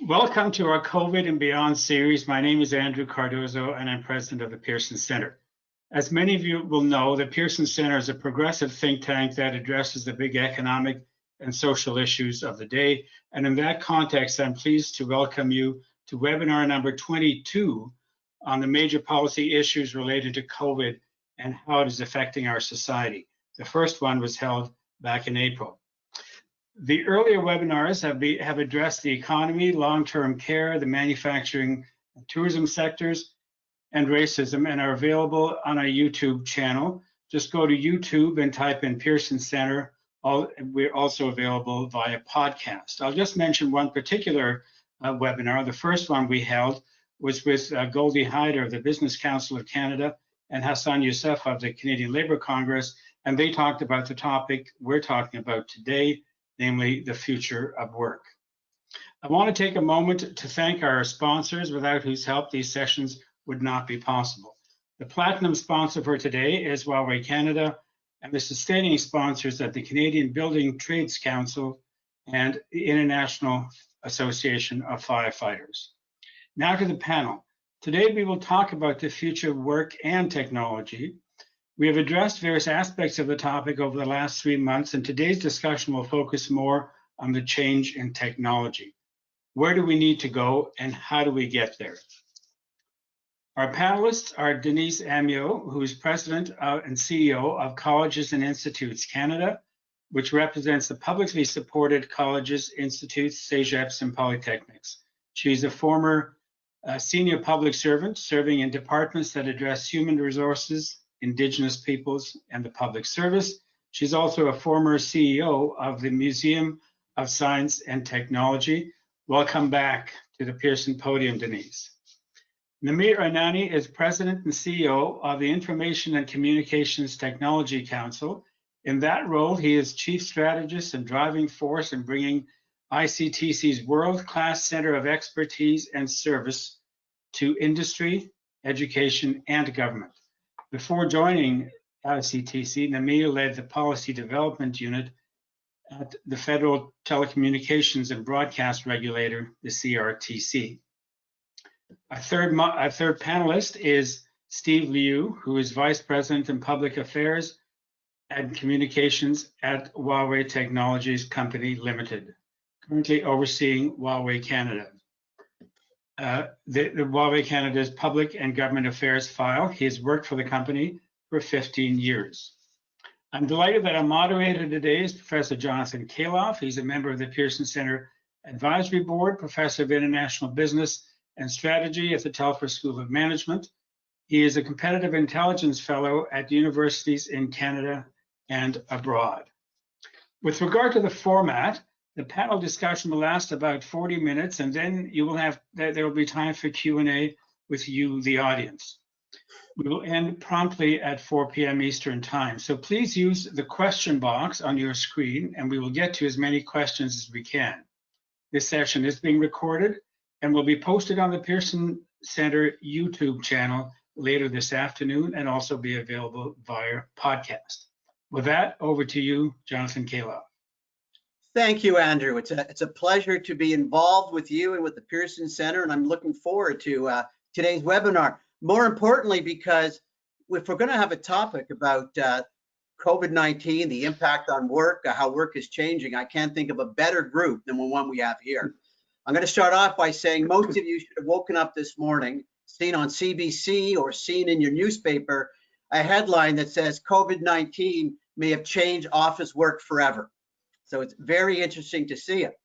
Welcome to our COVID and Beyond series. My name is Andrew Cardozo and I'm president of the Pearson Center. As many of you will know, the Pearson Center is a progressive think tank that addresses the big economic and social issues of the day. And in that context, I'm pleased to welcome you to webinar number 22 on the major policy issues related to COVID and how it is affecting our society. The first one was held back in April. The earlier webinars have addressed the economy, long-term care, the manufacturing and tourism sectors, and racism, and are available on our YouTube channel. Just go to YouTube and type in Pearson Center. We're also available via podcast. I'll just mention one particular webinar. The first one we held was with Goldie Hyder of the Business Council of Canada and Hassan Youssef of the Canadian Labour Congress, and they talked about the topic we're talking about today, namely the future of work. I want to take a moment to thank our sponsors, without whose help these sessions would not be possible. The platinum sponsor for today is Huawei Canada, and the sustaining sponsors are the Canadian Building Trades Council and the International Association of Firefighters. Now to the panel. Today we will talk about the future of work and technology. We have addressed various aspects of the topic over the last 3 months, and today's discussion will focus more on the change in technology. Where do we need to go, and how do we get there? Our panelists are Denise Amyot, who is President and CEO of Colleges and Institutes Canada, which represents the publicly supported colleges, institutes, CEGEPs, and polytechnics. She's a former senior public servant serving in departments that address human resources, Indigenous peoples, and the public service. She's also a former CEO of the Museum of Science and Technology. Welcome back to the Pearson podium, Denise. Namir Anani is President and CEO of the Information and Communications Technology Council. In that role, he is Chief Strategist and driving force in bringing ICTC's world-class center of expertise and service to industry, education, and government. Before joining ICTC, Namir led the Policy Development Unit at the Federal Telecommunications and Broadcast Regulator, the CRTC. Our third panelist is Steve Liu, who is Vice President in Public Affairs and Communications at Huawei Technologies Company Limited, currently overseeing Huawei Canada. The Huawei Canada's Public and Government Affairs file. He has worked for the company for 15 years. I'm delighted that our moderator today is Professor Jonathan Calof. He's a member of the Pearson Center Advisory Board, Professor of International Business and Strategy at the Telfer School of Management. He is a Competitive Intelligence Fellow at universities in Canada and abroad. With regard to the format, the panel discussion will last about 40 minutes, and then there will be time for Q&A with you, the audience. We will end promptly at 4 p.m. Eastern Time. So please use the question box on your screen, and we will get to as many questions as we can. This session is being recorded and will be posted on the Pearson Center YouTube channel later this afternoon, and also be available via podcast. With that, over to you, Jonathan Calof. Thank you, Andrew. It's a pleasure to be involved with you and with the Pearson Center, and I'm looking forward to today's webinar. More importantly, because if we're going to have a topic about COVID-19, the impact on work, how work is changing, I can't think of a better group than the one we have here. I'm going to start off by saying most of you should have woken up this morning, seen on CBC or seen in your newspaper a headline that says COVID-19 may have changed office work forever. So it's very interesting to see it.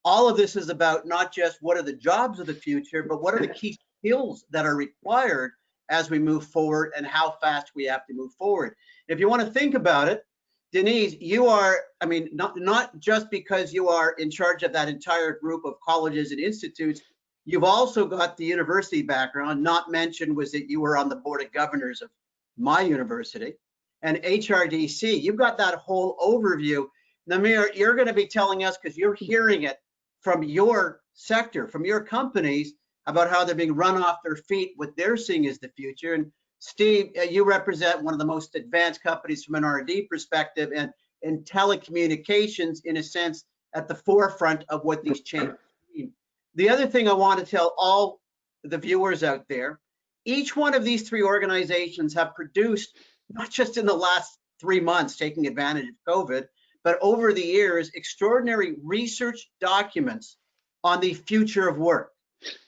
All of this is about not just what are the jobs of the future, but what are the key skills that are required as we move forward and how fast we have to move forward. If you want to think about it, Denise, you are, I mean, not just because you are in charge of that entire group of colleges and institutes, you've also got the university background. Not mentioned was that you were on the board of governors of my university and HRDC. You've got that whole overview. Namir, you're going to be telling us, because you're hearing it from your sector, from your companies, about how they're being run off their feet, what they're seeing as the future. And Steve, you represent one of the most advanced companies from an R&D perspective, and in telecommunications, in a sense, at the forefront of what these changes mean. The other thing I want to tell all the viewers out there, each one of these three organizations have produced, not just in the last 3 months taking advantage of COVID, but over the years, extraordinary research documents on the future of work.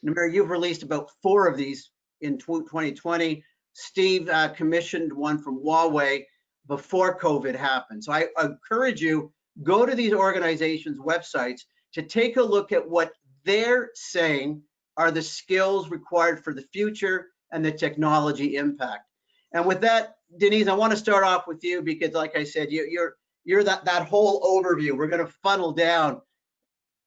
Namir, you've released about 4 of these in 2020. Steve commissioned one from Huawei before COVID happened. So I encourage you, go to these organizations' websites to take a look at what they're saying are the skills required for the future and the technology impact. And with that, Denise, I want to start off with you because, like I said, you're that whole overview. We're going to funnel down.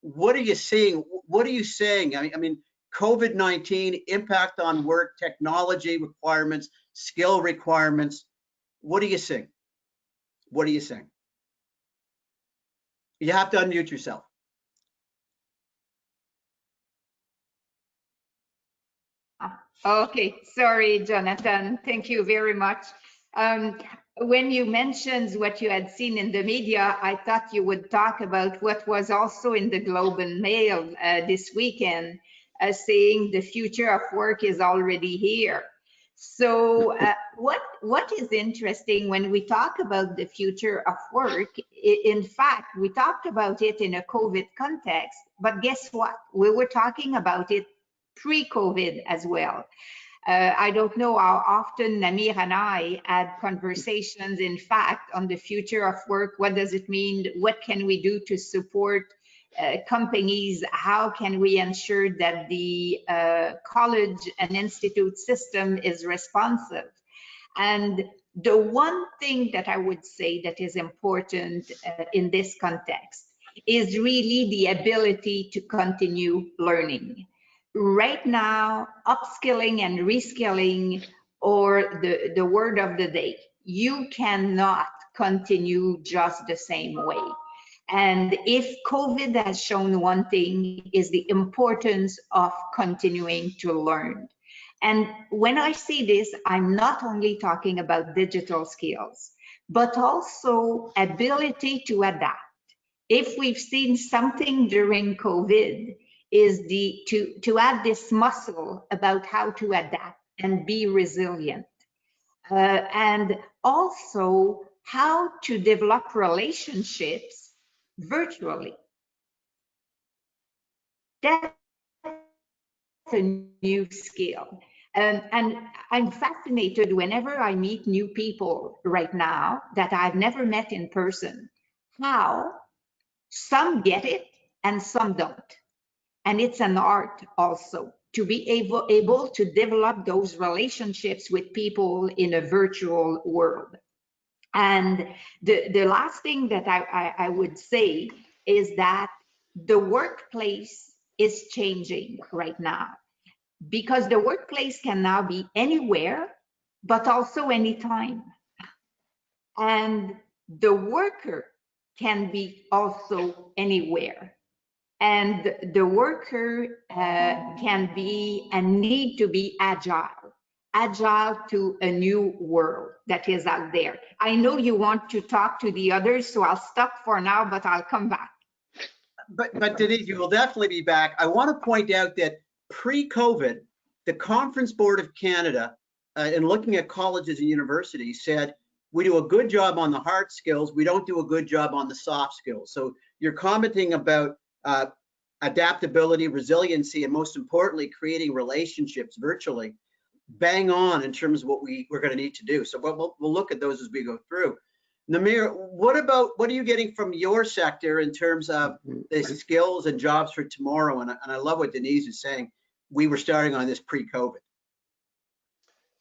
What are you seeing? What are you saying? I mean, COVID-19 impact on work, technology requirements, skill requirements. What are you seeing? What are you saying? You have to unmute yourself. Okay, sorry, Jonathan. Thank you very much. When you mentioned what you had seen in the media, I thought you would talk about what was also in the Globe and Mail this weekend, saying the future of work is already here. So what is interesting when we talk about the future of work, in fact, we talked about it in a COVID context, but guess what? We were talking about it pre-COVID as well. I don't know how often Namir and I had conversations, in fact, on the future of work. What does it mean? What can we do to support companies? How can we ensure that the college and institute system is responsive? And the one thing that I would say that is important in this context is really the ability to continue learning. Right now, upskilling and reskilling are the word of the day. You cannot continue just the same way. And if COVID has shown one thing, is the importance of continuing to learn. And when I see this, I'm not only talking about digital skills, but also ability to adapt. If we've seen something during COVID, is to have this muscle about how to adapt and be resilient. And also how to develop relationships virtually. That's a new skill. And I'm fascinated whenever I meet new people right now that I've never met in person, how some get it and some don't. And it's an art also to be able to develop those relationships with people in a virtual world. And the last thing that I would say is that the workplace is changing right now, because the workplace can now be anywhere, but also anytime. And the worker can be also anywhere. And the worker can be and need to be agile to a new world that is out there. I know you want to talk to the others, so I'll stop for now, but I'll come back. But Denise, you will definitely be back. I want to point out that pre-COVID, the Conference Board of Canada, in looking at colleges and universities, said we do a good job on the hard skills, we don't do a good job on the soft skills. So you're commenting about adaptability, resiliency, and most importantly, creating relationships virtually. Bang on in terms of what we're going to need to do. So we'll look at those as we go through. Namir, what are you getting from your sector in terms of the skills and jobs for tomorrow? And I love what Denise is saying. We were starting on this pre-COVID.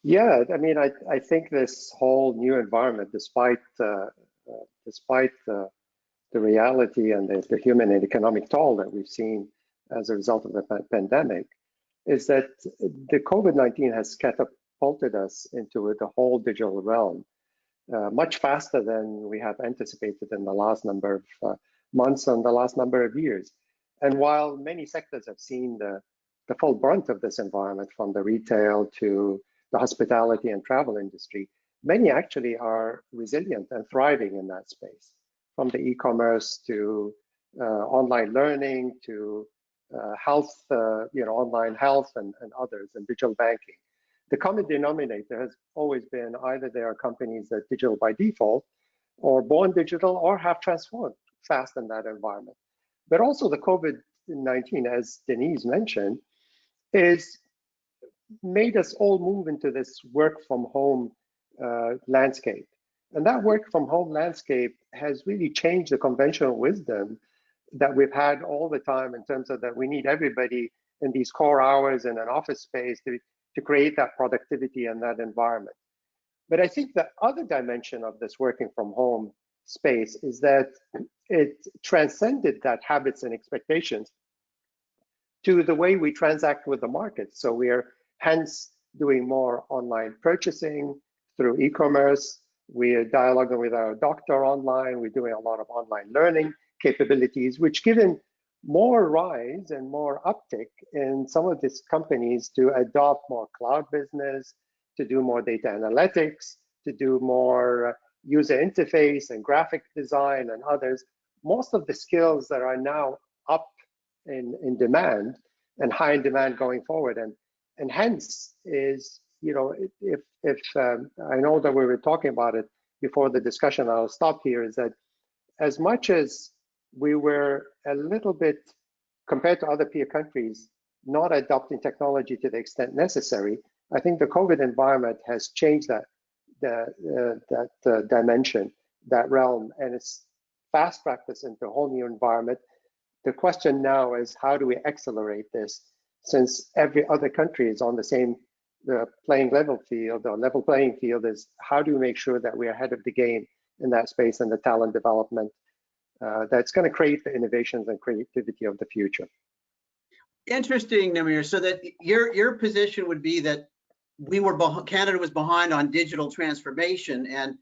Yeah, I mean, I think this whole new environment, despite the reality and the human and economic toll that we've seen as a result of the pandemic, is that the COVID-19 has catapulted us into the whole digital realm much faster than we have anticipated in the last number of months and the last number of years. And while many sectors have seen the full brunt of this environment, from the retail to the hospitality and travel industry, many actually are resilient and thriving in that space. From the e-commerce to online learning to health, online health and others, and digital banking. The common denominator has always been either they are companies that are digital by default, or born digital, or have transformed fast in that environment. But also the COVID-19, as Denise mentioned, is made us all move into this work from home landscape. And that work from home landscape has really changed the conventional wisdom that we've had all the time in terms of that we need everybody in these core hours in an office space to create that productivity and that environment. But I think the other dimension of this working from home space is that it transcended that habits and expectations to the way we transact with the market. So we are hence doing more online purchasing through e-commerce. We are dialoguing with our doctor online. We're doing a lot of online learning capabilities, which given more rise and more uptick in some of these companies to adopt more cloud business, to do more data analytics, to do more user interface and graphic design and others. Most of the skills that are now up in demand and high in demand going forward, and hence is, if I know that we were talking about it before the discussion, I'll stop here, is that as much as we were a little bit, compared to other peer countries, not adopting technology to the extent necessary, I think the COVID environment has changed that dimension, that realm, and it's fast tracked us into a whole new environment. The question now is, how do we accelerate this, since every other country is on the same level playing field, is how do we make sure that we're ahead of the game in that space and the talent development that's going to create the innovations and creativity of the future. Interesting, Namir. So that your position would be that Canada was behind on digital transformation, and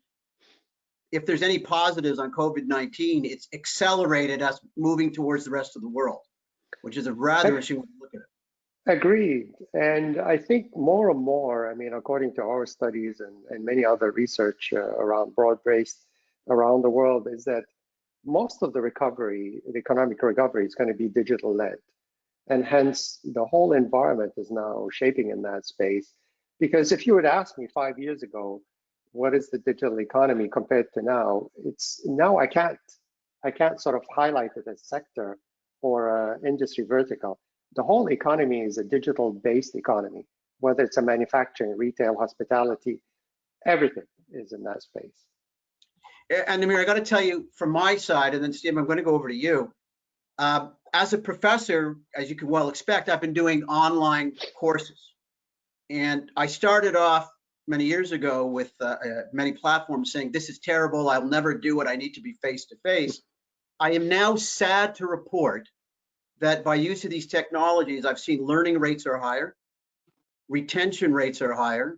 if there's any positives on COVID-19, it's accelerated us moving towards the rest of the world, which is a rather interesting way to look at it. Agreed. And I think more and more, I mean, according to our studies and many other research around broad-based around the world, is that most of the recovery, the economic recovery, is going to be digital led. And hence the whole environment is now shaping in that space. Because if you would ask me 5 years ago, what is the digital economy compared to now? Now I can't sort of highlight it as sector or industry vertical. The whole economy is a digital based economy, whether it's a manufacturing, retail, hospitality, everything is in that space. And Namir, I got to tell you from my side, and then Steve, I'm going to go over to you. As a professor, as you can well expect, I've been doing online courses. And I started off many years ago with many platforms saying, this is terrible, I'll never do it, I need to be face-to-face. I am now sad to report that by use of these technologies, I've seen learning rates are higher, retention rates are higher,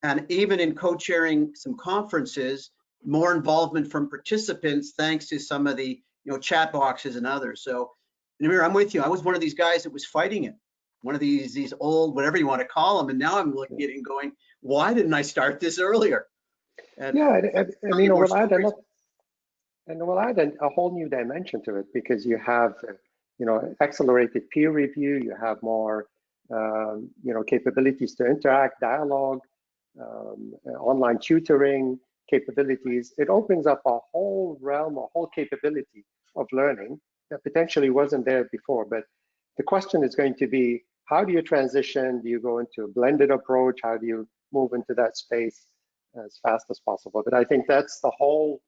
and even in co-chairing some conferences, more involvement from participants thanks to some of the chat boxes and others. So Namir, I'm with you. I was one of these guys that was fighting it. One of these old, whatever you want to call them, and now I'm looking at it and going, why didn't I start this earlier? And yeah, we'll add a whole new dimension to it, because you have accelerated peer review, you have more capabilities to interact, dialogue, online tutoring capabilities. It opens up a whole realm, a whole capability of learning that potentially wasn't there before. But the question is going to be, how do you transition? Do you go into a blended approach? How do you move into that space as fast as possible? But I think that's the whole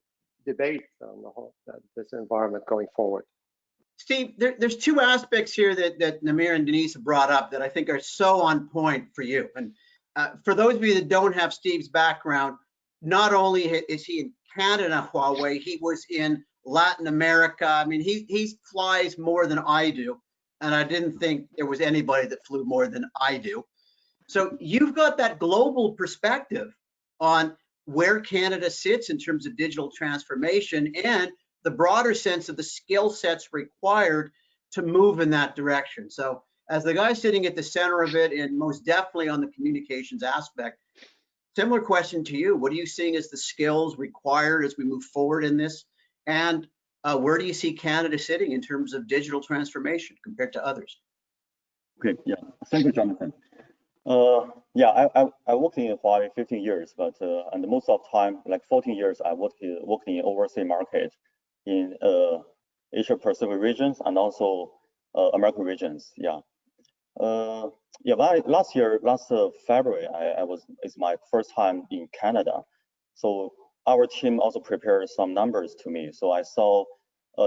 debate on this environment going forward. Steve, there's two aspects here that Namir and Denise have brought up that I think are so on point for you. And for those of you that don't have Steve's background, not only is he in Canada, Huawei, he was in Latin America. I mean, he flies more than I do. And I didn't think there was anybody that flew more than I do. So you've got that global perspective on where Canada sits in terms of digital transformation and the broader sense of the skill sets required to move in that direction. So as the guy sitting at the center of it, and most definitely on the communications aspect, similar question to you. What are you seeing as the skills required as we move forward in this? And where do you see Canada sitting in terms of digital transformation compared to others? Okay, yeah, thank you, Jonathan. Yeah, I worked in Huawei 15 years, but and most of the time, like 14 years, I worked in overseas market in Asia Pacific regions and also American regions. Yeah. Yeah, last February, it's my first time in Canada. So our team also prepared some numbers to me. So I saw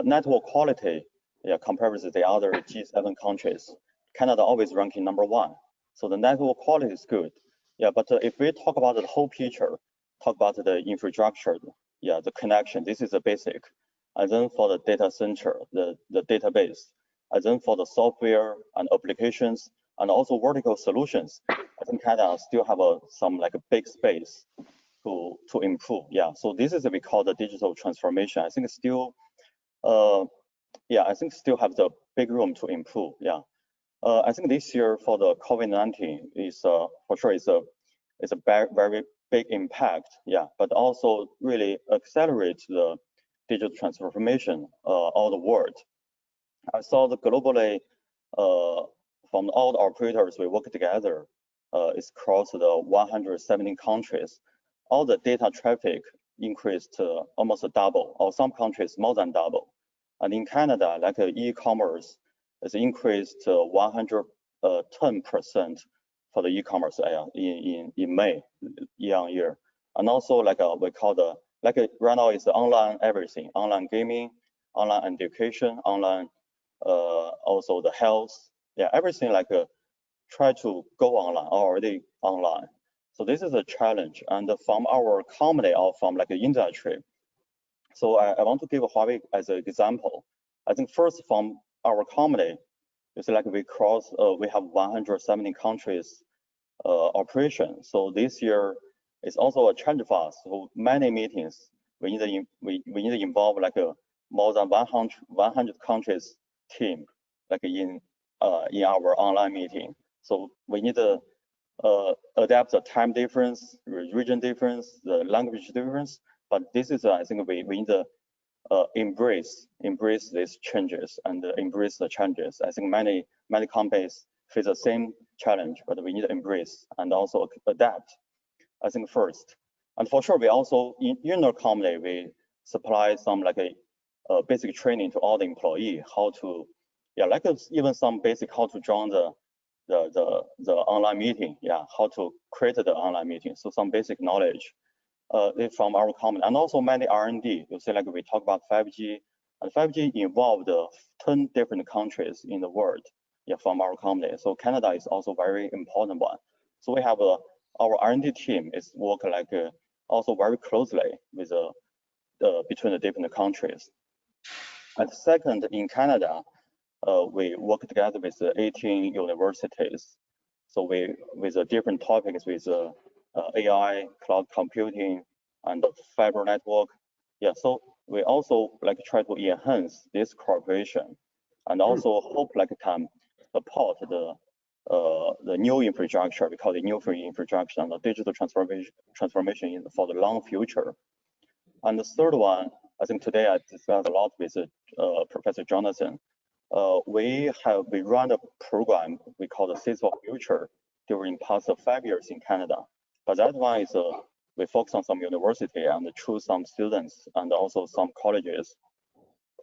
network quality, yeah, compared with the other G7 countries, Canada always ranking #1. So the network quality is good. Yeah, but if we talk about the whole picture, talk about the infrastructure, yeah, the connection, this is the basic. And then for the data center, the database, and then for the software and applications, and also vertical solutions, I think Canada still have some like a big space to improve. Yeah, so this is what we call the digital transformation. I think it's still, yeah, I think still have the big room to improve. Yeah, I think this year for the COVID-19 is for sure it's a very big impact. Yeah, but also really accelerate the digital transformation all the world. I saw the globally from all the operators we work together, it's across the 170 countries. All the data traffic increased to almost double, or some countries more than double. And in Canada, like e-commerce is increased to 110% for the e-commerce in May year on year. And also like we call the right now it's online everything, online gaming, online education, online also the health, yeah, everything like try to go online, already online. So this is a challenge, and from our company or from like the industry. So I want to give Huawei as an example. I think first from our company, it's like we have 170 countries operation. So this year is also a challenge for us. So many meetings, we need to involve like more than 100 countries team, like in our online meeting. So we need to adapt the time difference, region difference, the language difference. But this is I think we need to embrace these changes and embrace the challenges. I think many companies face the same challenge, but we need to embrace and also adapt. I think first, and for sure we also in our company we supply some like a basic training to all the employee how to, yeah, like even some basic how to join the online meeting, yeah, how to create the online meeting. So some basic knowledge from our company, and also many R&D. You see, like we talk about 5G, and 5G involved 10 different countries in the world, yeah, from our company. So Canada is also very important one. So we have our R&D team is work like also very closely with between the different countries. And second, in Canada, we work together with 18 universities. So with different topics with AI, cloud computing, and fiber network. Yeah, so we also like try to enhance this cooperation, and also hope like can support the new infrastructure, we call it new infrastructure and the digital transformation for the long future. And the third one, I think today I discussed a lot with Professor Jonathan. We run a program we call the Cities of Future during past 5 years in Canada. But that one is we focus on some university and choose some students and also some colleges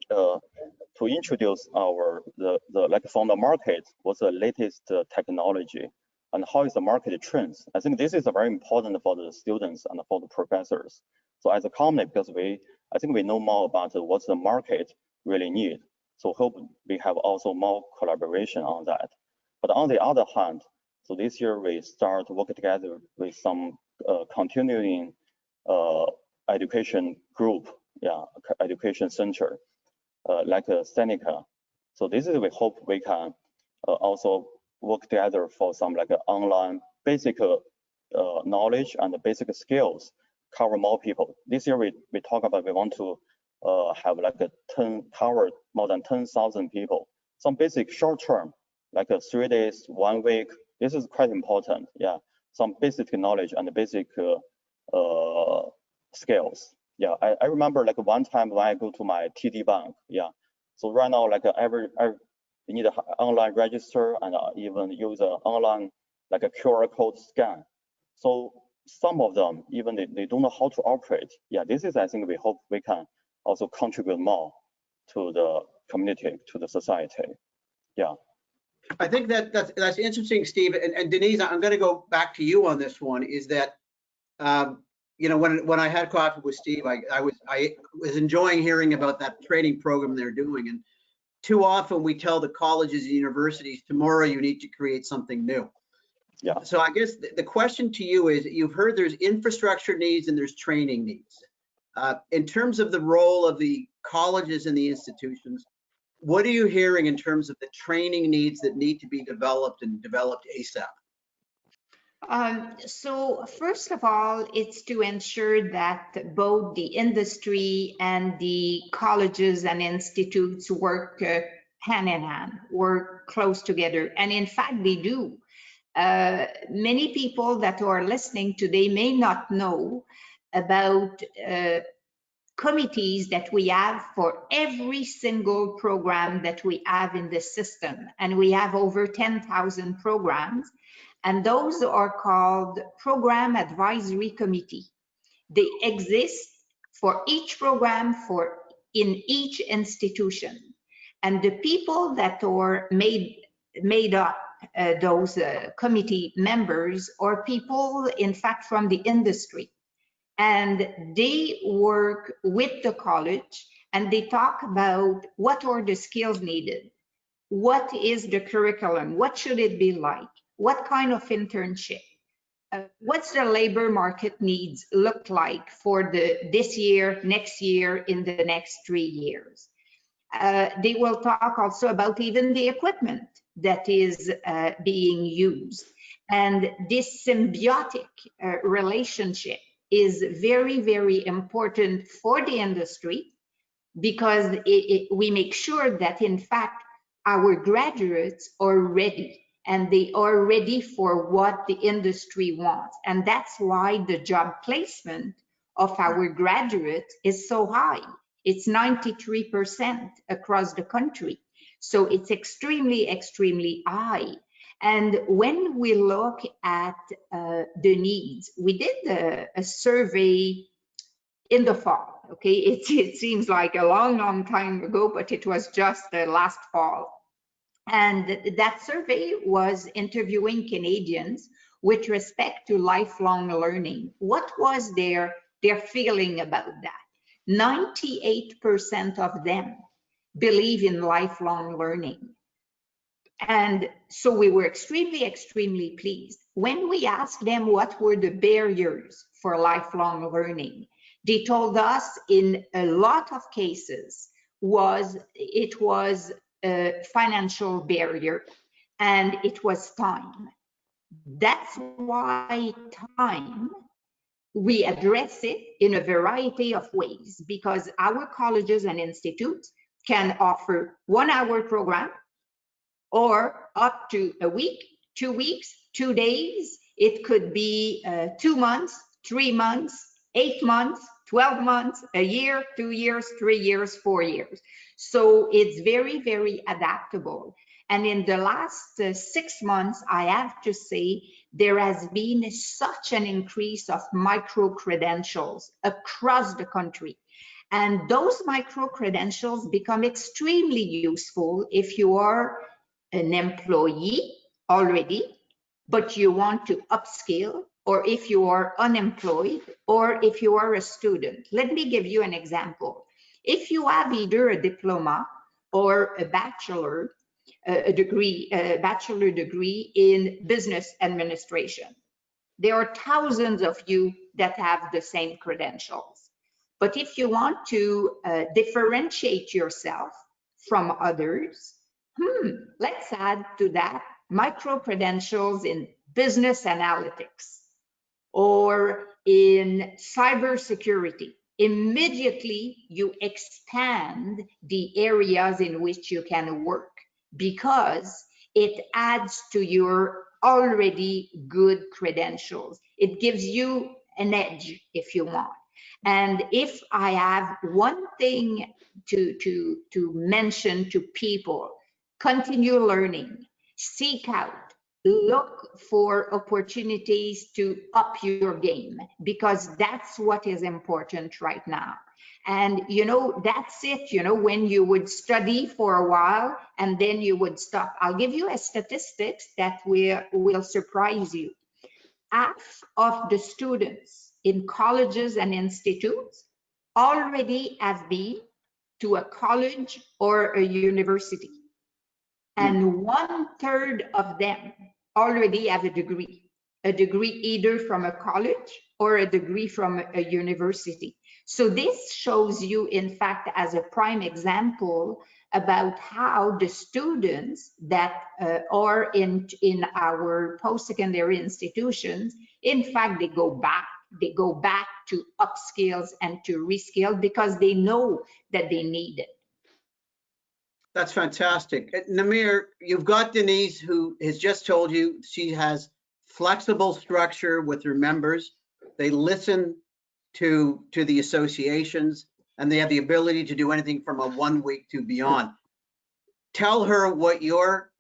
to introduce like from the market, what's the latest technology and how is the market trends. I think this is very important for the students and for the professors. So as a company, because I think we know more about what's the market really need. So hope we have also more collaboration on that. But on the other hand, so this year we start working together with some continuing education group, yeah, education center, like Seneca. So this is we hope we can also work together for some like online basic knowledge and basic skills, cover more people. This year we talk about we want to have like cover more than 10,000 people. Some basic short term, like 3 days, 1 week. This is quite important. Yeah, some basic knowledge and basic skills Yeah, I remember like one time when I go to my TD bank. Yeah, so right now like every you need an online register and even use an online like a QR code scan. So some of them even they don't know how to operate. Yeah, this is I think we hope we can also contribute more to the community, to the society. Yeah. I think that's interesting, Steve. And Denise, I'm going to go back to you on this one. Is that you know, when I had coffee with Steve, I was enjoying hearing about that training program they're doing. And too often we tell the colleges and universities, tomorrow you need to create something new. Yeah. So I guess the question to you is, you've heard there's infrastructure needs and there's training needs. In terms of the role of the colleges and the institutions, what are you hearing in terms of the training needs that need to be developed and developed ASAP? So first of all, it's to ensure that both the industry and the colleges and institutes work hand in hand, work close together. And in fact, they do. Many people that are listening today may not know about committees that we have for every single program that we have in the system. And we have over 10,000 programs. And those are called Program Advisory Committee. They exist for each program in each institution. And the people that are made up those committee members are people, in fact, from the industry. And they work with the college and they talk about what are the skills needed, what is the curriculum, what should it be like, what kind of internship, what's the labor market needs look like for this year, next year, in the next 3 years. They will talk also about even the equipment that is being used. And this symbiotic relationship is very, very important for the industry, because we make sure that, in fact, our graduates are ready, and they are ready for what the industry wants. And that's why the job placement of our graduates is so high. It's 93% across the country. So it's extremely, extremely high. And when we look at the needs, we did a survey in the fall, okay? It seems like a long, long time ago, but it was just last fall. And that survey was interviewing Canadians with respect to lifelong learning. What was their feeling about that? 98% of them believe in lifelong learning. And so we were extremely, extremely pleased. When we asked them what were the barriers for lifelong learning, they told us in a lot of cases it was a financial barrier and it was time. That's why time, we address it in a variety of ways, because our colleges and institutes can offer 1 hour program, or up to a week, 2 weeks, 2 days. It could be 2 months, 3 months, 8 months, 12 months, a year, 2 years, 3 years, 4 years. So it's very, very adaptable. And in the last 6 months, I have to say, there has been such an increase of micro-credentials across the country. And those micro-credentials become extremely useful if you are an employee already, but you want to upskill, or if you are unemployed, or if you are a student. Let me give you an example. If you have either a diploma or a bachelor degree in business administration, there are thousands of you that have the same credentials. But if you want to differentiate yourself from others, let's add to that micro-credentials in business analytics or in cybersecurity. Immediately, you expand the areas in which you can work, because it adds to your already good credentials. It gives you an edge, if you want. And if I have one thing to mention to people, continue learning, seek out, look for opportunities to up your game, because that's what is important right now. And, you know, that's it, you know, when you would study for a while and then you would stop. I'll give you a statistics that will surprise you. Half of the students in colleges and institutes already have been to a college or a university. And 1/3 of them already have a degree either from a college or a degree from a university. So this shows you, in fact, as a prime example about how the students that are in our post-secondary institutions, in fact, they go back to upskills and to reskill because they know that they need it. That's fantastic. Namir, you've got Denise, who has just told you she has flexible structure with her members. They listen to the associations, and they have the ability to do anything from a 1 week to beyond. Tell her what your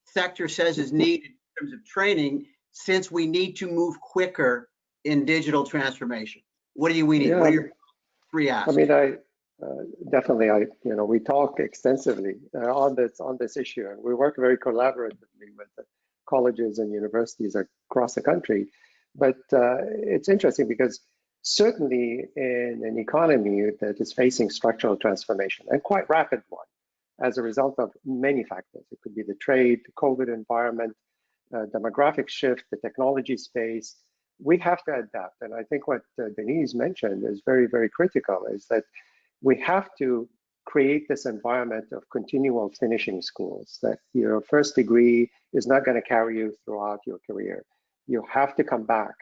sector says is needed in terms of training, since we need to move quicker in digital transformation. What do we need? Yeah. What are your 3 asks? I mean, definitely, we talk extensively on this issue, and we work very collaboratively with the colleges and universities across the country. But it's interesting because certainly in an economy that is facing structural transformation, and quite rapid one, as a result of many factors. It could be the trade, the COVID environment, demographic shift, the technology space. We have to adapt. And I think what Denise mentioned is very, very critical, is that we have to create this environment of continual finishing schools, that your first degree is not going to carry you throughout your career. You have to come back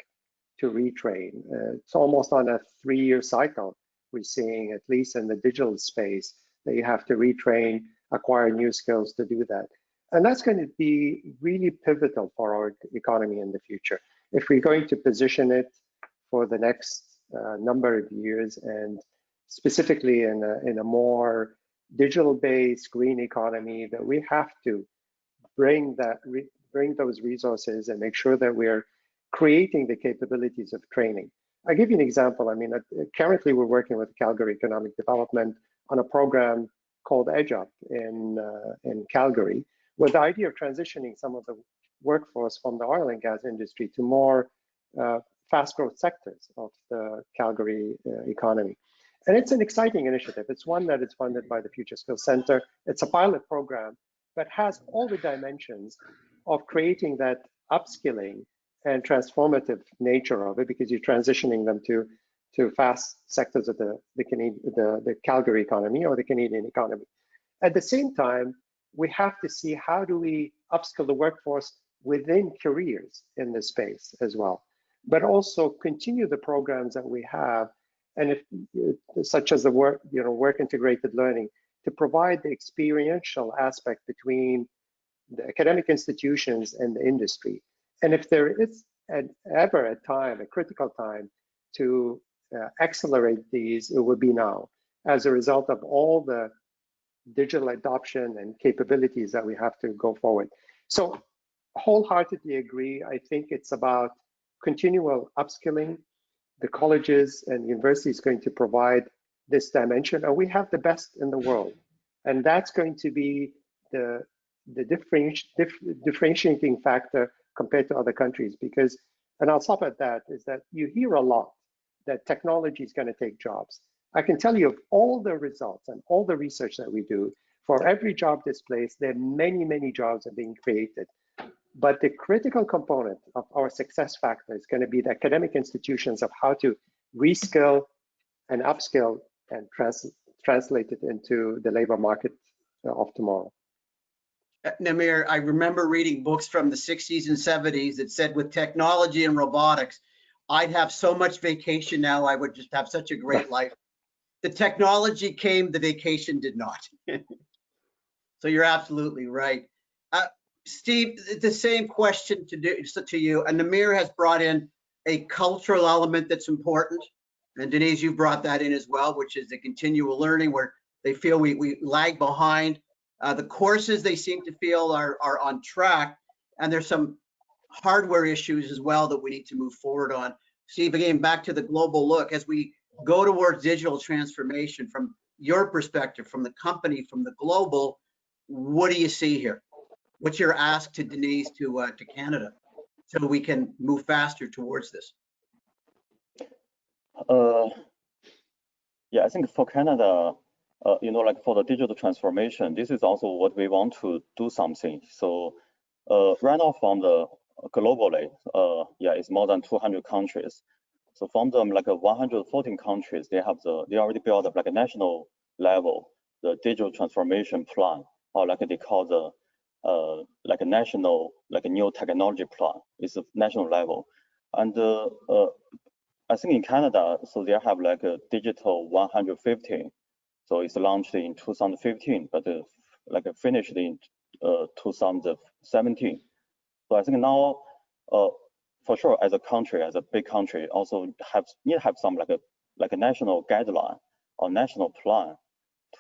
to retrain. It's almost on a 3-year cycle. We're seeing, at least in the digital space, that you have to retrain, acquire new skills to do that. And that's going to be really pivotal for our economy in the future. If we're going to position it for the next number of years, and specifically in a more digital-based green economy, that we have to bring those resources and make sure that we're creating the capabilities of training. I'll give you an example. I mean, currently we're working with Calgary Economic Development on a program called Edge Up in Calgary, with the idea of transitioning some of the workforce from the oil and gas industry to more fast growth sectors of the Calgary economy. And it's an exciting initiative. It's one that is funded by the Future Skills Center. It's a pilot program that has all the dimensions of creating that upskilling and transformative nature of it, because you're transitioning them to fast sectors of the Calgary economy or the Canadian economy. At the same time, we have to see how do we upskill the workforce within careers in this space as well, but also continue the programs that we have, and such as the work integrated learning, to provide the experiential aspect between the academic institutions and the industry. And if there is ever a critical time to accelerate these, it would be now, as a result of all the digital adoption and capabilities that we have to go forward. So wholeheartedly agree. I think it's about continual upskilling. The colleges and universities going to provide this dimension, and we have the best in the world. And that's going to be the differentiating factor compared to other countries, because, and I'll stop at that, is that you hear a lot that technology is going to take jobs. I can tell you of all the results and all the research that we do, for every job displaced, there are many, many jobs are being created. But the critical component of our success factor is going to be the academic institutions of how to reskill and upskill and translate it into the labor market of tomorrow. Namir, I remember reading books from the 60s and 70s that said with technology and robotics, I'd have so much vacation now, I would just have such a great life. The technology came, the vacation did not. So you're absolutely right. Steve, the same question to you. And Namir has brought in a cultural element that's important. And Denise, you brought that in as well, which is the continual learning where they feel we lag behind. The courses they seem to feel are on track, and there's some hardware issues as well that we need to move forward on. Steve, again, back to the global look, as we go towards digital transformation from your perspective, from the company, from the global, what do you see here? What's your ask to Denise, to Canada, so we can move faster towards this? Yeah, I think for Canada, like for the digital transformation, this is also what we want to do something. So right now from the globally, it's more than 200 countries. So from them, like 114 countries, they already built up like a national level, the digital transformation plan, or like they call the like a national, like a new technology plan. It's a national level. And I think in Canada, so they have like a digital 115. So it's launched in 2015, but like finished in 2017. So I think now, for sure, as a country, as a big country, also need to have some like a national guideline or national plan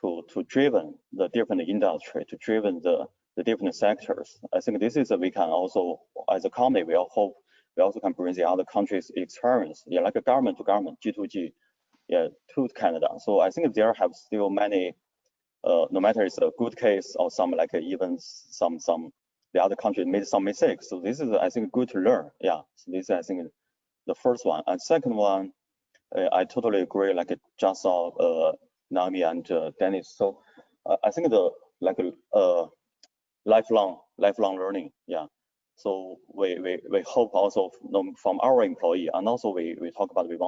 to driven the different industry, to driven the different sectors. I think this is we can also, as a company, we all hope we also can bring the other countries' experience, like a government to government, G2G, to Canada. So I think there have still many, no matter it's a good case or some like even some the other countries made some mistakes. So this is, I think, good to learn. Yeah. So this is, I think, the first one. And second one, I totally agree. Like just saw Namir and Denise. So I think the like lifelong learning. Yeah. So we hope also from our employee, and also we talk about we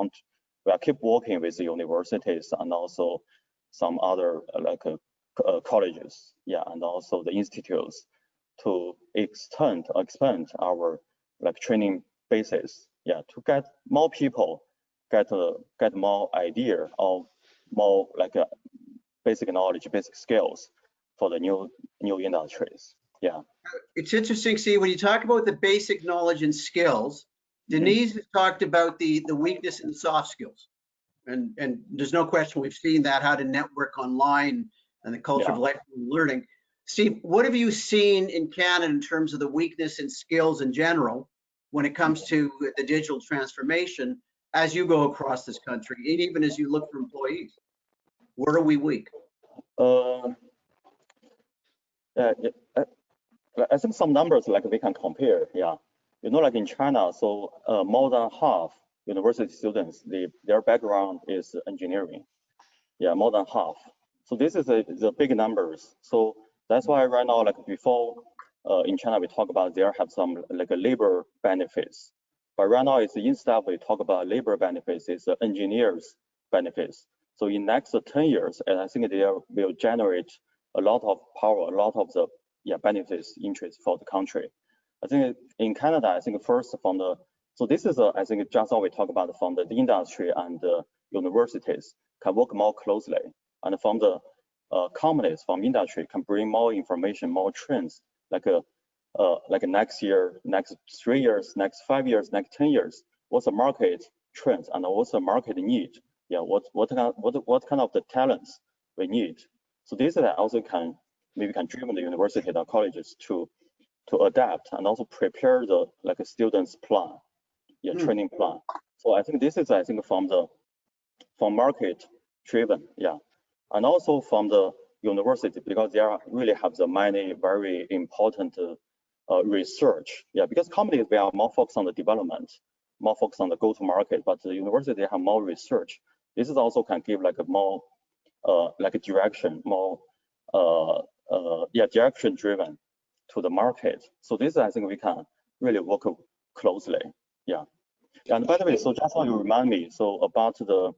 are keep working with the universities and also some other like colleges, and also the institutes to expand our like training basis, to get more people get more idea or more like basic knowledge, basic skills for the new industries. Yeah. It's interesting, see, when you talk about the basic knowledge and skills, Denise has talked about the weakness in the soft skills. And there's no question we've seen that, how to network online and the culture of lifelong learning. Steve, what have you seen in Canada in terms of the weakness in skills in general when it comes to the digital transformation as you go across this country, and even as you look for employees? Where are we weak? I think some numbers like we can compare. Like in China, so more than half university students, their background is engineering. More than half. So this is the big numbers. So that's why right now, like before, in China we talk about there have some like a labor benefits, but right now it's instead of we talk about labor benefits, it's engineers benefits. So in next 10 years, and I think they will generate a lot of power, a lot of the benefits, interest for the country. I think in Canada, I think first from the, so this is I think just how we talk about from the industry and the universities can work more closely, and from the companies from industry can bring more information, more trends, like next year, next 3 years, next 5 years, next 10 years, what's the market trends and what's the market need? What kind of the talents we need? So this is also maybe can drive the university and colleges to adapt and also prepare the like a student's plan, training plan. So I think this is from market driven, and also from the university, because they really have the many very important research, because companies they are more focused on the development, more focused on the go-to-market, but the university they have more research. This is also can give like a more like a direction, more direction driven to the market. So this I think we can really work closely. And by the way, so just want to remind me, so about the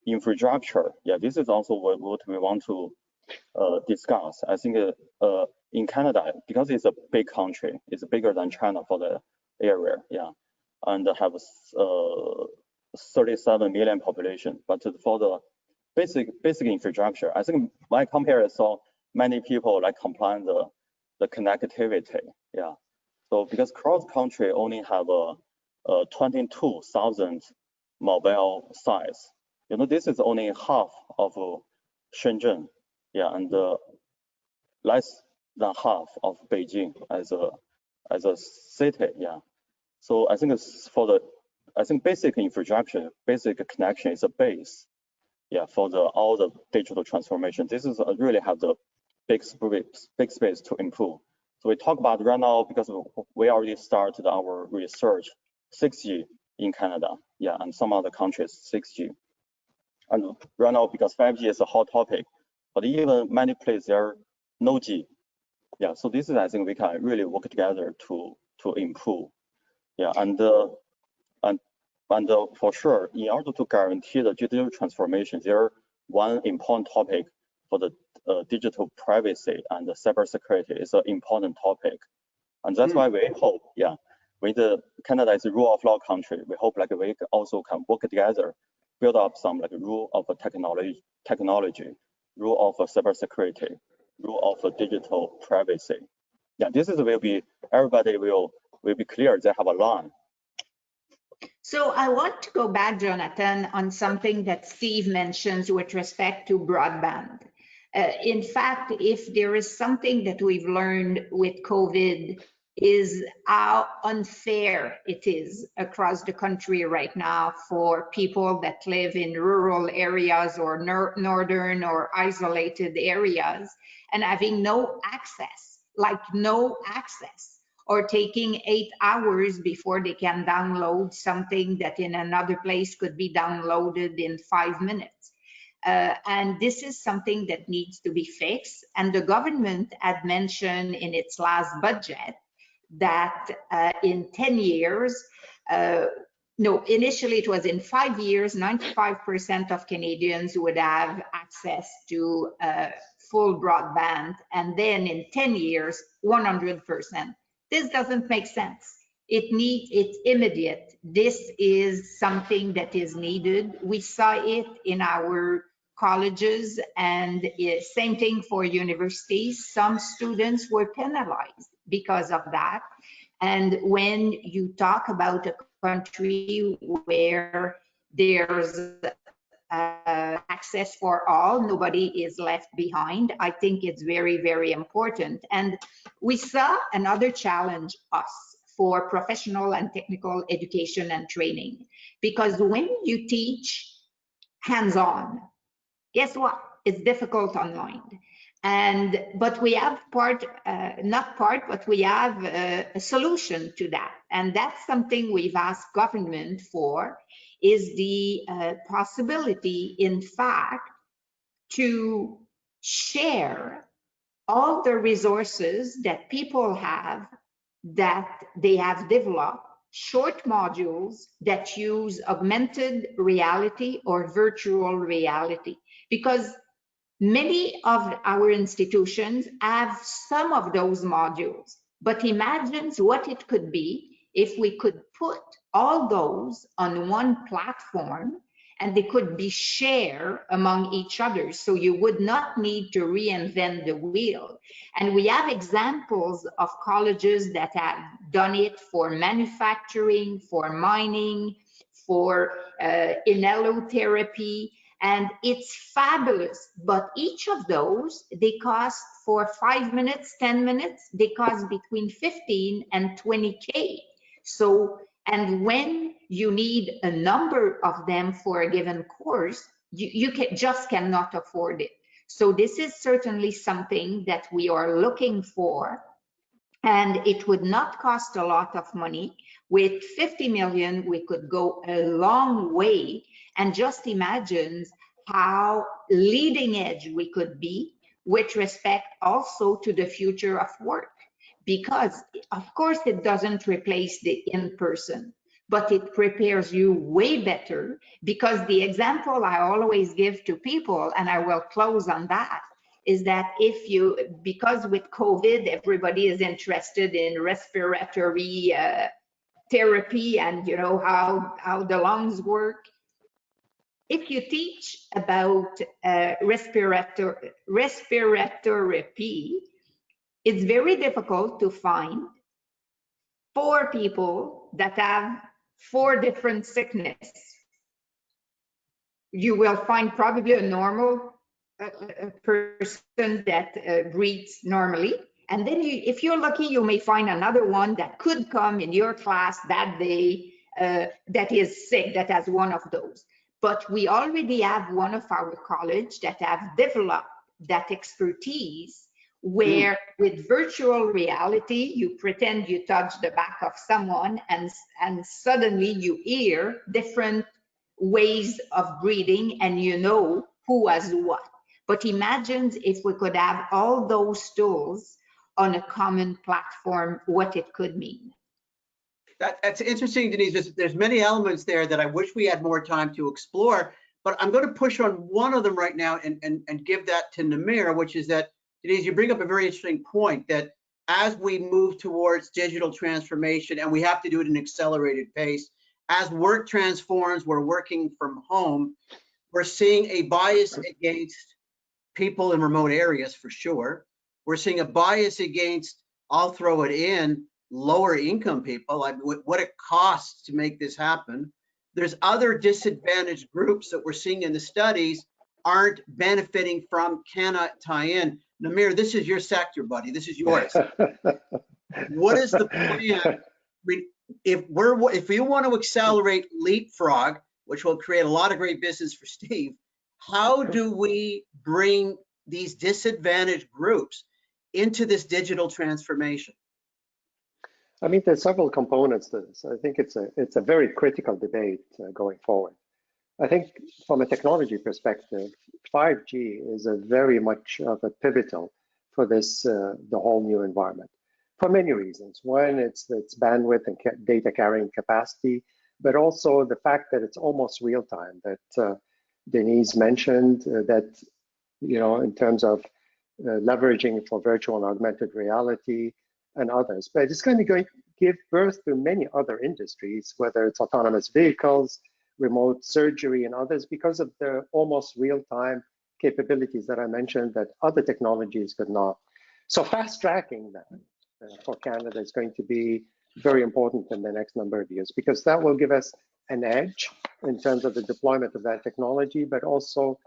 infrastructure, this is also what we want to discuss. I think in Canada, because it's a big country, it's bigger than China for the area, and have 37 million population. But for the basic infrastructure, I think my compare so many people like complain the connectivity, So because cross country only have 22,000 mobile sites, You know, this is only half of Shenzhen, yeah, and less than half of Beijing as a city, yeah. So I think it's basic infrastructure, basic connection is a base, yeah, for all the digital transformation. This is really have the big space to improve. So we talk about right now because we already started our research 6G in Canada, yeah, and some other countries 6G. And right now because 5G is a hot topic, but even many places there are no G. Yeah, so this is I think we can really work together to improve. Yeah, and for sure, in order to guarantee the digital transformation, there one important topic for the digital privacy and the cybersecurity is an important topic, and that's why we hope, yeah, with Canada is a rule of law country, we hope like we also can work together, build up some like rule of technology, rule of cybersecurity, rule of digital privacy. Yeah, this is will be everybody will be clear. They have a line. So I want to go back, Jonathan, on something that Steve mentions with respect to broadband. In fact, if there is something that we've learned with COVID is how unfair it is across the country right now for people that live in rural areas or northern or isolated areas and having no access, or taking 8 hours before they can download something that in another place could be downloaded in 5 minutes. And this is something that needs to be fixed. And the government had mentioned in its last budget that in 10 years, initially it was in 5 years, 95% of Canadians would have access to full broadband. And then in 10 years, 100%. This doesn't make sense. It's immediate. This is something that is needed. We saw it in our colleges, and same thing for universities. Some students were penalized because of that. And when you talk about a country where there's access for all, nobody is left behind, I think it's very, very important. And we saw another challenge for professional and technical education and training, because when you teach hands-on, guess what? It's difficult online. But we have we have a solution to that. And that's something we've asked government for, is the possibility, in fact, to share all the resources that people have, that they have developed, short modules that use augmented reality or virtual reality. Because many of our institutions have some of those modules, but imagine what it could be if we could put all those on one platform and they could be shared among each other. So you would not need to reinvent the wheel. And we have examples of colleges that have done it for manufacturing, for mining, for inhalotherapy, and it's fabulous. But each of those, they cost for 5 minutes, 10 minutes, they cost between 15 and 20K. So, and when you need a number of them for a given course, you just cannot afford it. So this is certainly something that we are looking for, and it would not cost a lot of money. With 50 million, we could go a long way, and just imagine how leading edge we could be with respect also to the future of work. Because of course it doesn't replace the in-person, but it prepares you way better. Because the example I always give to people, and I will close on that, is that because with COVID, everybody is interested in respiratory therapy and how the lungs work. If you teach about respiratory, it's very difficult to find 4 people that have 4 different sicknesses. you will find probably a normal person that breathes normally. And then if you're lucky, you may find another one that could come in your class that day that is sick, that has one of those. But we already have one of our college that have developed that expertise where with virtual reality, you pretend you touch the back of someone and suddenly you hear different ways of breathing and you know who has what. But imagine if we could have all those tools on a common platform, what it could mean. That's interesting, Denise. There's many elements there that I wish we had more time to explore, but I'm going to push on one of them right now and give that to Namir, which is that, Denise, you bring up a very interesting point that as we move towards digital transformation, and we have to do it in an accelerated pace, as work transforms, we're working from home, we're seeing a bias against people in remote areas for sure. We're seeing a bias against, I'll throw it in, lower income people, like what it costs to make this happen. There's other disadvantaged groups that we're seeing in the studies aren't benefiting from, cannot tie in. Namir, this is your sector, buddy. This is yours. What is the plan? If we want to accelerate leapfrog, which will create a lot of great business for Steve, how do we bring these disadvantaged groups into this digital transformation? I mean, there's several components to this. I think it's a very critical debate going forward. I think from a technology perspective, 5G is a very much of a pivotal for this the whole new environment for many reasons. One, it's bandwidth and data carrying capacity, but also the fact that it's almost real time that Denise mentioned that, you know, in terms of leveraging for virtual and augmented reality and others. But it's going to give birth to many other industries, whether it's autonomous vehicles, remote surgery, and others, because of the almost real-time capabilities that I mentioned that other technologies could not. So fast tracking that for Canada is going to be very important in the next number of years, because that will give us an edge in terms of the deployment of that technology, but also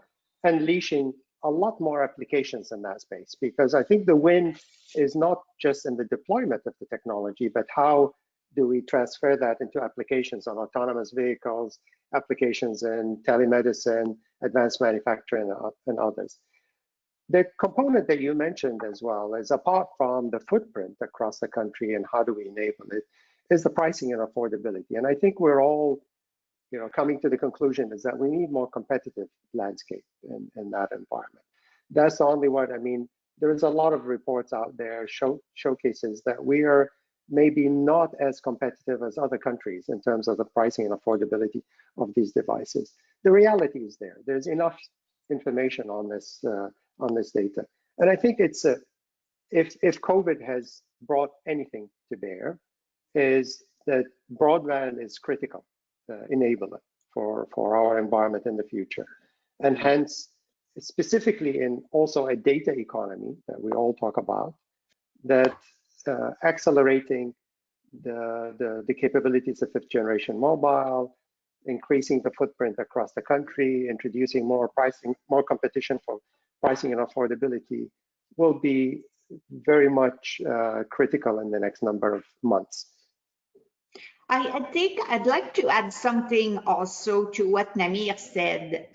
unleashing a lot more applications in that space, because I think the win is not just in the deployment of the technology, but how do we transfer that into applications on autonomous vehicles, applications in telemedicine, advanced manufacturing, and others. The component that you mentioned as well is, apart from the footprint across the country and how do we enable it, is the pricing and affordability. And I think we're all, you know, coming to the conclusion is that we need more competitive landscape in that environment. That's only what I mean. There's a lot of reports out there showcases that we are maybe not as competitive as other countries in terms of the pricing and affordability of these devices. The reality is there. There's enough information on this data, and I think it's if COVID has brought anything to bear, is that broadband is critical enabler for our environment in the future, and hence specifically in also a data economy that we all talk about, that accelerating the capabilities of 5th generation mobile, increasing the footprint across the country, introducing more competition for pricing and affordability will be very much critical in the next number of months. I think I'd like to add something also to what Namir said,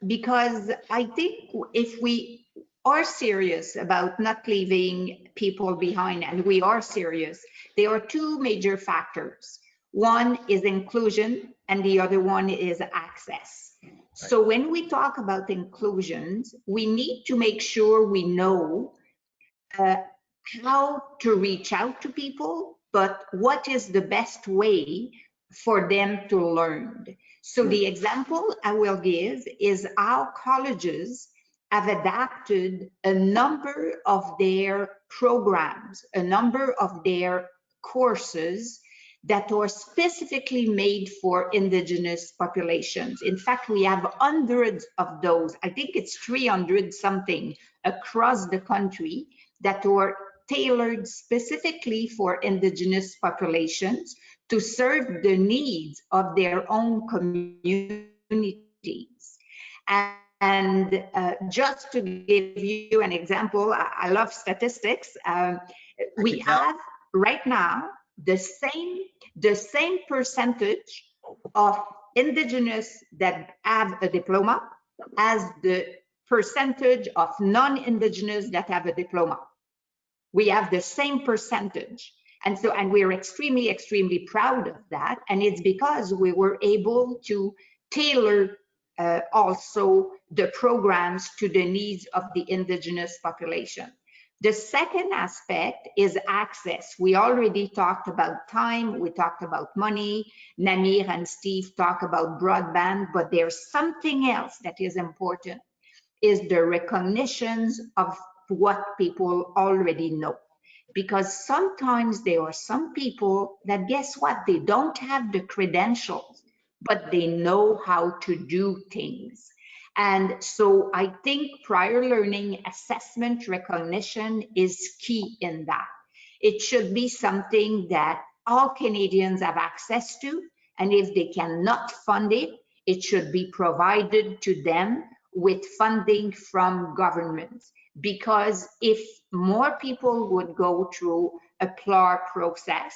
because I think if we are serious about not leaving people behind, and we are serious, there are two major factors. One is inclusion, and the other one is access. So when we talk about inclusions, we need to make sure we know how to reach out to people, but what is the best way for them to learn. So the example I will give is our colleges have adapted a number of their programs, a number of their courses that are specifically made for Indigenous populations. In fact, we have hundreds of those. I think it's 300 something across the country that are tailored specifically for Indigenous populations to serve the needs of their own communities. And just to give you an example, I love statistics. We have right now the same percentage of indigenous that have a diploma as the percentage of non-indigenous that have a diploma. We have the same percentage. And so, and we're extremely, extremely proud of that. And it's because we were able to tailor also the programs to the needs of the indigenous population. The second aspect is access. We already talked about time, we talked about money, Namir and Steve talk about broadband, but there's something else that is important, is the recognitions of what people already know. Because sometimes there are some people that, guess what, they don't have the credentials, but they know how to do things. And so I think prior learning assessment recognition is key in that. It should be something that all Canadians have access to, and if they cannot fund it, it should be provided to them with funding from governments. Because if more people would go through a PLAR process,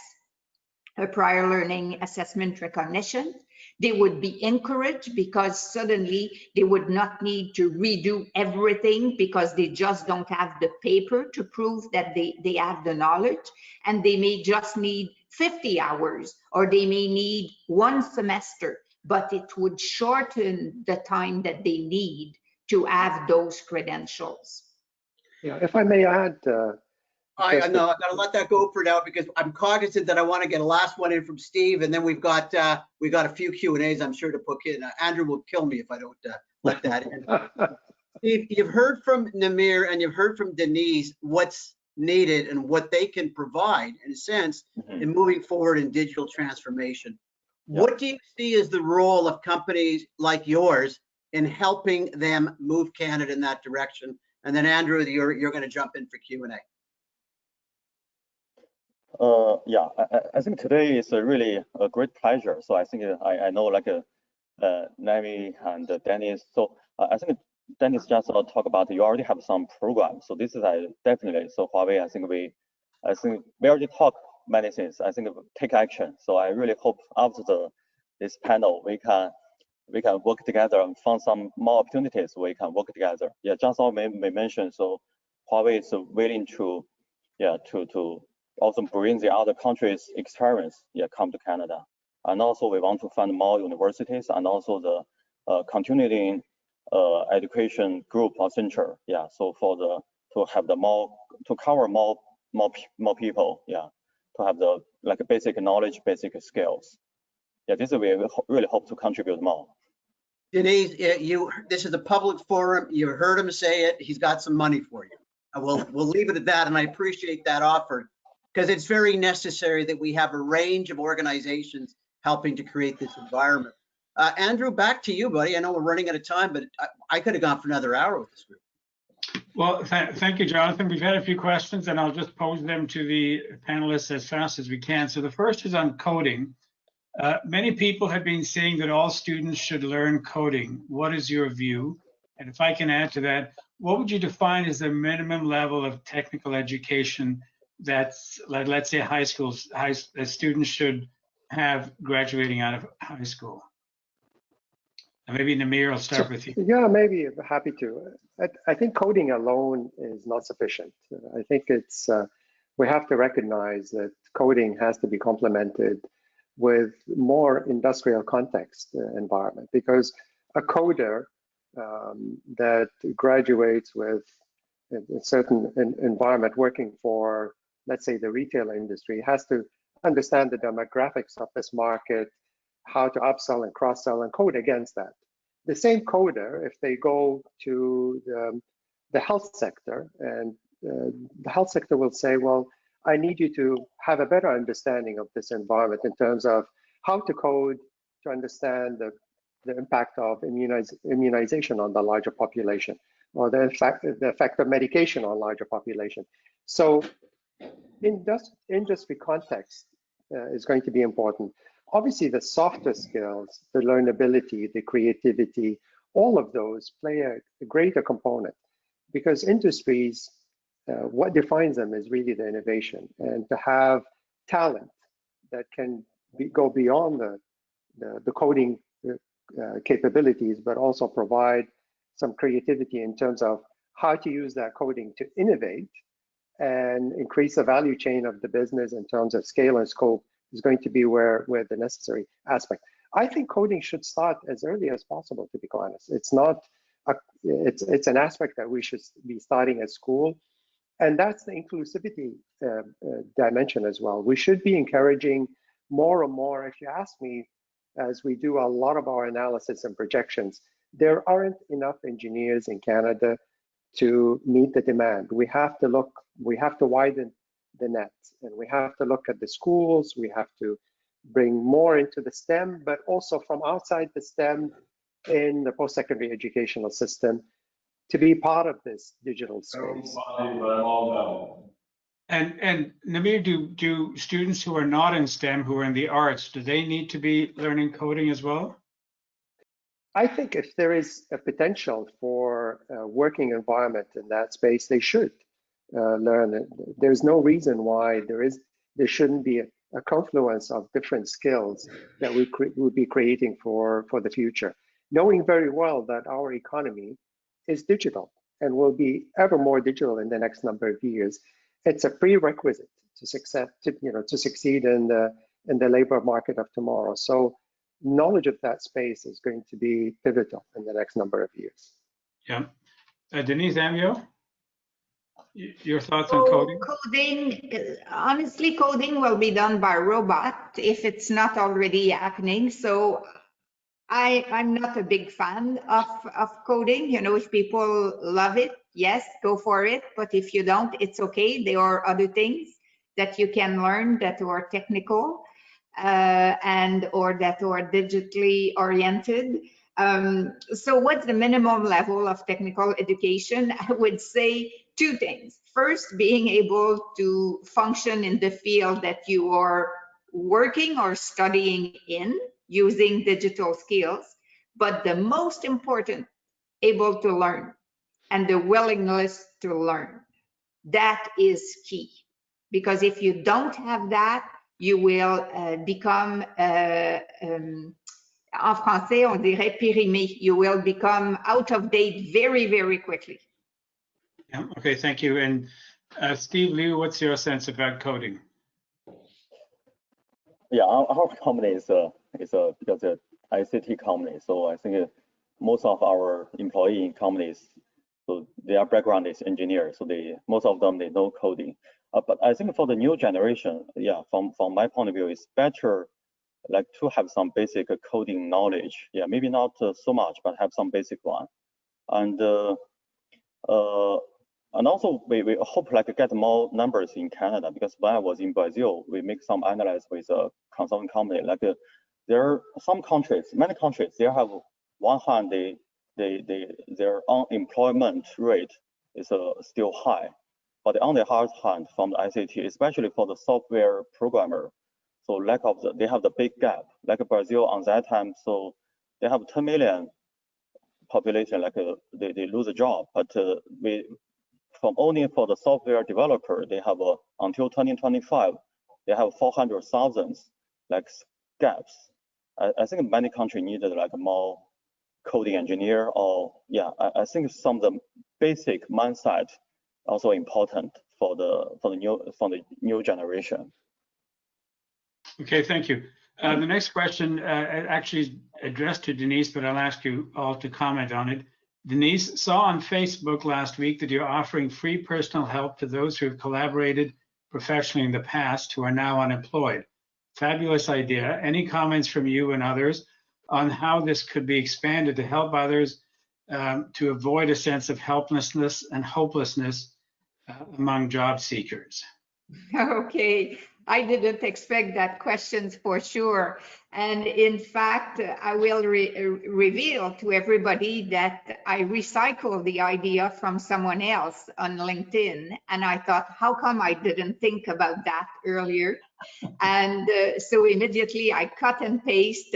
a prior learning assessment recognition, they would be encouraged, because suddenly they would not need to redo everything because they just don't have the paper to prove that they have the knowledge, and they may just need 50 hours or they may need 1 semester, but it would shorten the time that they need to have those credentials. Yeah, if I may add, I know I gotta let that go for now because I'm cognizant that I want to get a last one in from Steve, and then we've got a few Q&As I'm sure to put in. Andrew will kill me if I don't let that in. Steve, you've heard from Namir and you've heard from Denise what's needed and what they can provide in a sense in moving forward in digital transformation. Yeah. What do you see as the role of companies like yours in helping them move Canada in that direction? And then Andrew, you're going to jump in for Q&A. Yeah, I think today is really a great pleasure. So I think I know like Nami and Dennis. So I think Dennis just talk about you already have some programs. So this is definitely, so Huawei, I think we already talk many things. I think take action. So I really hope after this panel we can work together and find some more opportunities we can work together. Yeah, just all may mention. So Huawei is willing to also bring the other countries' experience, come to Canada. And also we want to fund more universities and also the continuing education group or center. Yeah, so to have the to cover more people. Yeah, to have the basic knowledge, basic skills. Yeah, this is we really hope to contribute more. Denise, this is a public forum. You heard him say it. He's got some money for you. We'll leave it at that, and I appreciate that offer because it's very necessary that we have a range of organizations helping to create this environment. Andrew, back to you, buddy. I know we're running out of time, but I could have gone for another hour with this group. Well, thank you, Jonathan. We've had a few questions, and I'll just pose them to the panelists as fast as we can. So the first is on coding. Many people have been saying that all students should learn coding. What is your view? And if I can add to that, what would you define as the minimum level of technical education that's, let's say, high school, that students should have graduating out of high school? And maybe Namir, I'll start with you. Yeah, maybe, happy to. I think coding alone is not sufficient. I think it's, we have to recognize that coding has to be complemented with more industrial context environment, because a coder that graduates with a certain environment working for, let's say, the retail industry has to understand the demographics of this market, how to upsell and cross-sell and code against that. The same coder, if they go to the health sector, and the health sector will say, well, I need you to have a better understanding of this environment in terms of how to code to understand the impact of immunization on the larger population, or the effect of medication on larger population. So industry context is going to be important. Obviously, the softer skills, the learnability, the creativity, all of those play a greater component, because industries, what defines them is really the innovation, and to have talent that can go beyond the coding capabilities, but also provide some creativity in terms of how to use that coding to innovate and increase the value chain of the business in terms of scale and scope is going to be where the necessary aspect. I think coding should start as early as possible, to be honest. It's not, it's an aspect that we should be starting at school. And that's the inclusivity dimension as well. We should be encouraging more and more. If you ask me, as we do a lot of our analysis and projections, there aren't enough engineers in Canada to meet the demand. We have to look, we have to widen the net, and we have to look at the schools. We have to bring more into the STEM, but also from outside the STEM in the post-secondary educational system to be part of this digital space. And Namir, do students who are not in STEM, who are in the arts, do they need to be learning coding as well? I think if there is a potential for a working environment in that space, they should learn it. There's no reason why there shouldn't be a confluence of different skills that we will be creating for the future, knowing very well that our economy is digital and will be ever more digital in the next number of years. It's a prerequisite to succeed in the labor market of tomorrow. So knowledge of that space is going to be pivotal in the next number of years. Yeah. Denise, Amyot, your thoughts on coding? Coding, honestly, coding will be done by robot if it's not already happening. So I'm not a big fan of coding. You know, if people love it, yes, go for it. But if you don't, it's okay. There are other things that you can learn that are technical or that are digitally oriented. So what's the minimum level of technical education? I would say two things. First, being able to function in the field that you are working or studying in, using digital skills, but the most important, able to learn and the willingness to learn. That is key, because if you don't have that, you will become, en français, on dirait périmé. You will become out of date very, very quickly. Yeah, okay, thank you. And Steve Liu, what's your sense about coding? Yeah, our company is because a ICT company, so I think most of our employee in companies, so their background is engineer, so most of them they know coding. But I think for the new generation, yeah, from my point of view, it's better like to have some basic coding knowledge. Yeah, maybe not so much, but have some basic one. And also we hope like get more numbers in Canada, because when I was in Brazil, we make some analysis with a consulting company. Like there are some countries, many countries, they have one hand their unemployment rate is still high, but on the other hand, from the ICT, especially for the software programmer, so they have the big gap. Like Brazil on that time, so they have 10 million population, like they lose a job, but from only for the software developer, they have until 2025, they have 400,000 like gaps. I think many countries needed like more coding engineer, or yeah, I think some of the basic mindset also important for the new generation. Okay, thank you. The next question actually is addressed to Denise, but I'll ask you all to comment on it. Denise, saw on Facebook last week that you're offering free personal help to those who have collaborated professionally in the past who are now unemployed. Fabulous idea. Any comments from you and others on how this could be expanded to help others to avoid a sense of helplessness and hopelessness among job seekers? Okay, I didn't expect that question for sure. And in fact, I will reveal to everybody that I recycled the idea from someone else on LinkedIn. And I thought, how come I didn't think about that earlier? And so immediately I cut and paste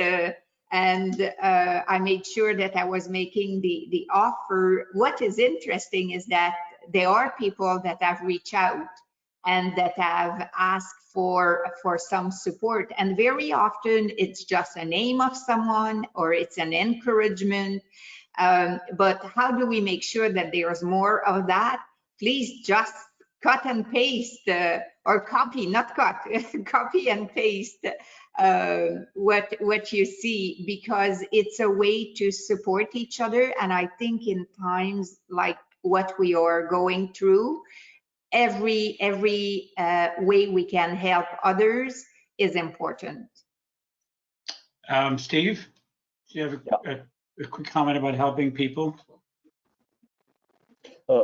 and I made sure that I was making the offer. What is interesting is that there are people that have reached out and that have asked for some support. And very often it's just a name of someone or it's an encouragement. But how do we make sure that there's more of that? Please just cut and paste or copy, not cut, copy and paste what you see, because it's a way to support each other. And I think in times like what we are going through, every way we can help others is important. Steve, do you have a quick comment about helping people?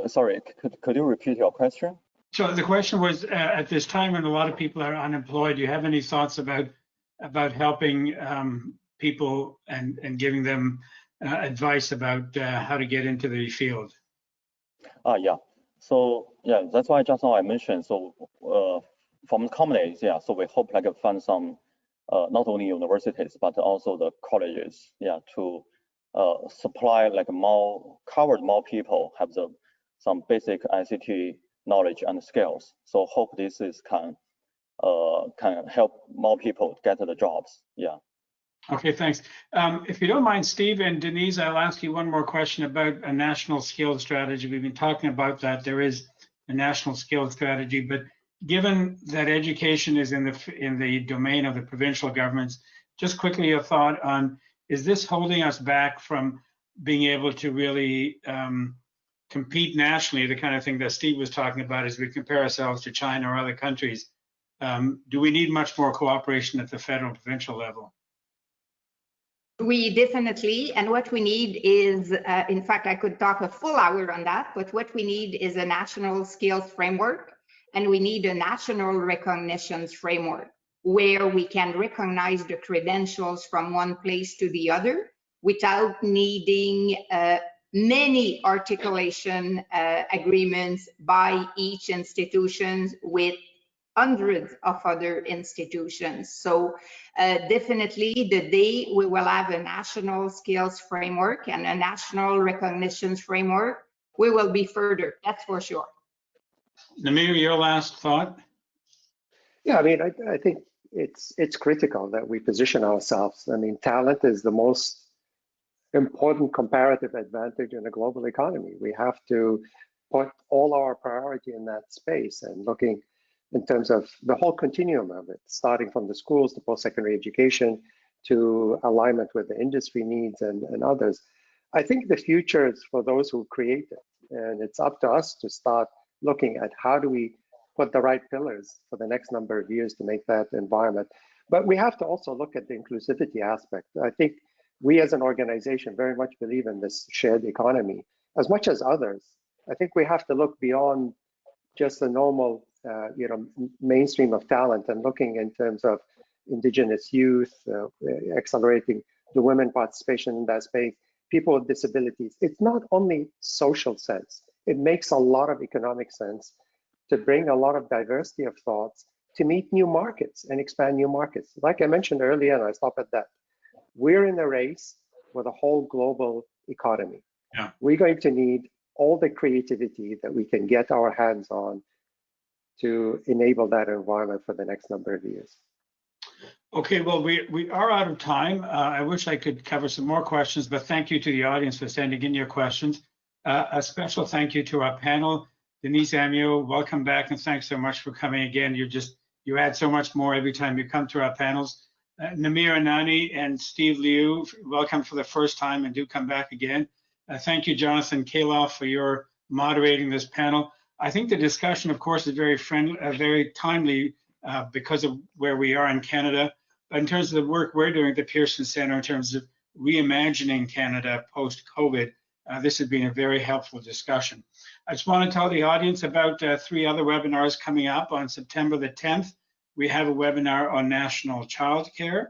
Sorry, could you repeat your question? So the question was, at this time when a lot of people are unemployed, do you have any thoughts about helping people and giving them advice about how to get into the field? Yeah. So yeah, that's why just now I mentioned. So from companies, yeah. So we hope like fund some not only universities but also the colleges, yeah, to supply like more people have some basic ICT knowledge and skills. So hope this is can help more people get the jobs. Yeah. Okay, thanks. If you don't mind, Steve and Denise, I'll ask you one more question about a national skills strategy. We've been talking about that. There is a national skills strategy, but given that education is in the domain of the provincial governments, just quickly a thought on, is this holding us back from being able to really compete nationally, the kind of thing that Steve was talking about as we compare ourselves to China or other countries? Do we need much more cooperation at the federal provincial level? We definitely, and what we need is, in fact, I could talk a full hour on that, but what we need is a national skills framework, and we need a national recognitions framework where we can recognize the credentials from one place to the other without needing many articulation agreements by each institution with hundreds of other institutions. So definitely the day we will have a national skills framework and a national recognitions framework, we will be further, that's for sure. Namir, your last thought? Yeah, I mean, I think it's critical that we position ourselves. I mean, talent is the most important comparative advantage in a global economy. We have to put all our priority in that space and looking in terms of the whole continuum of it, starting from the schools to post-secondary education to alignment with the industry needs and others. I think the future is for those who create it, and it's up to us to start looking at how do we put the right pillars for the next number of years to make that environment. But we have to also look at the inclusivity aspect. I think we as an organization very much believe in this shared economy as much as others. I think we have to look beyond just the normal mainstream of talent and looking in terms of indigenous youth, accelerating the women participation in that space, people with disabilities. It's not only social sense, it makes a lot of economic sense to bring a lot of diversity of thoughts to meet new markets and expand new markets. Like I mentioned earlier, and I stop at that, we're in a race with a whole global economy. Yeah. We're going to need all the creativity that we can get our hands on to enable that environment for the next number of years. Okay, well, we are out of time. I wish I could cover some more questions, but thank you to the audience for sending in your questions. A special thank you to our panel. Denise, Amyot, welcome back, and thanks so much for coming again. You add so much more every time you come to our panels. Namir, Anani, and Steve Liu, welcome for the first time, and do come back again. Thank you, Jonathan Calof, for your moderating this panel. I think the discussion, of course, is very friendly, very timely because of where we are in Canada. But in terms of the work we're doing at the Pearson Centre, in terms of reimagining Canada post-COVID, this has been a very helpful discussion. I just want to tell the audience about 3 other webinars coming up. On September the 10th, we have a webinar on national childcare.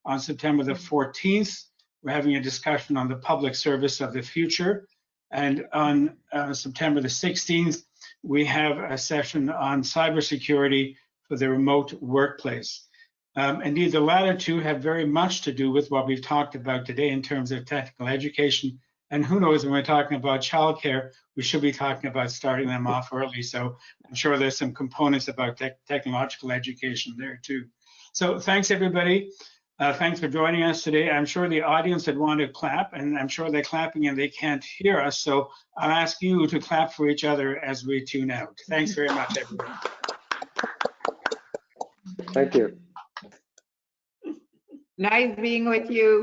On September the 14th, we're having a discussion on the public service of the future. And on September the 16th, we have a session on cybersecurity for the remote workplace. Indeed, the latter two have very much to do with what we've talked about today in terms of technical education. And who knows, when we're talking about childcare, we should be talking about starting them off early. So I'm sure there's some components about technological education there too. So thanks, everybody. Thanks for joining us today. I'm sure the audience would want to clap, and I'm sure they're clapping and they can't hear us. So I'll ask you to clap for each other as we tune out. Thanks very much, everyone. Thank you. Nice being with you.